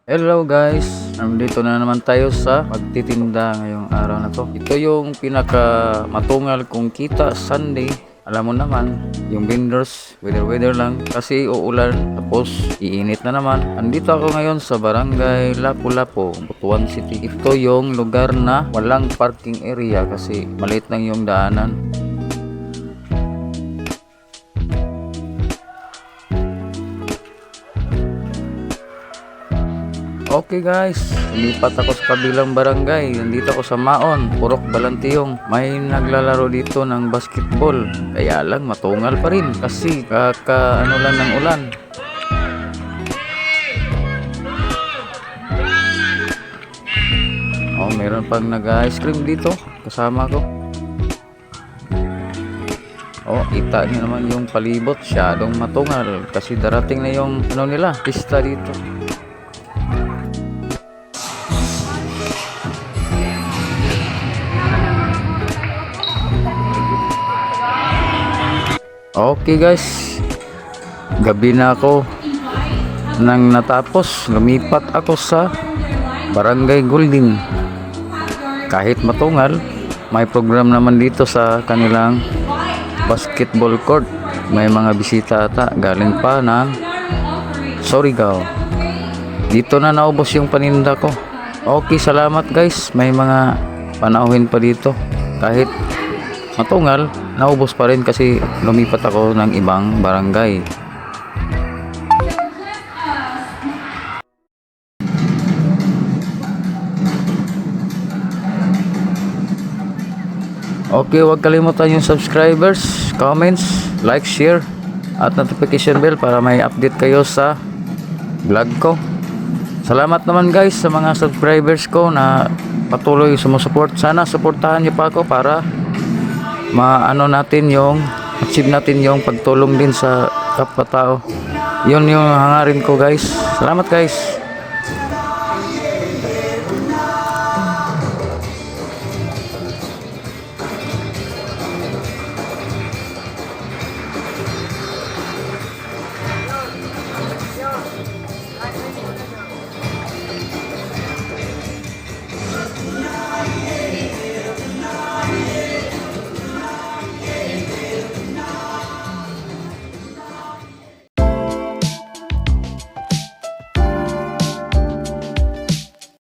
Hello guys, nandito na naman tayo sa pagtitinda ngayong araw na to. Ito yung pinaka matungal kong kita Sunday. Alam mo naman, yung vendors, weather lang kasi uulan tapos iinit na naman. Andito ako ngayon sa barangay Lapu-Lapu, Butuan City. Ito yung lugar na walang parking area kasi maliit lang yung daanan. Okay guys, lipat ako sa kabilang barangay. Nandito ako sa Maon, Purok Balantiyong. May naglalaro dito ng basketball. Kaya lang matungal pa rin kasi ano lang ng ulan. Oh, meron pang nag-ice cream dito kasama ko. Oh, kita niyo naman yung palibot, syadong matungal kasi darating na yung nila, pista dito. Okay guys, gabi na ako nang natapos, lumipat ako sa Barangay Golden. Kahit matungal, may program naman dito sa kanilang basketball court. May mga bisita ata, galing pa ng Surigao. Dito na naubos yung paninda ko. Okay, salamat guys, may mga panauhin pa dito. Kahit matungal, naubos pa rin kasi lumipat ako ng ibang barangay. Okay, huwag kalimutan yung subscribers, comments, like, share at notification bell para may update kayo sa vlog ko. Salamat naman guys sa mga subscribers ko na patuloy sumusupport. Sana suportahan niyo pa ako para achieve natin yung pagtulong din sa kapwa-tao. Yun yung hangarin ko guys. Salamat guys.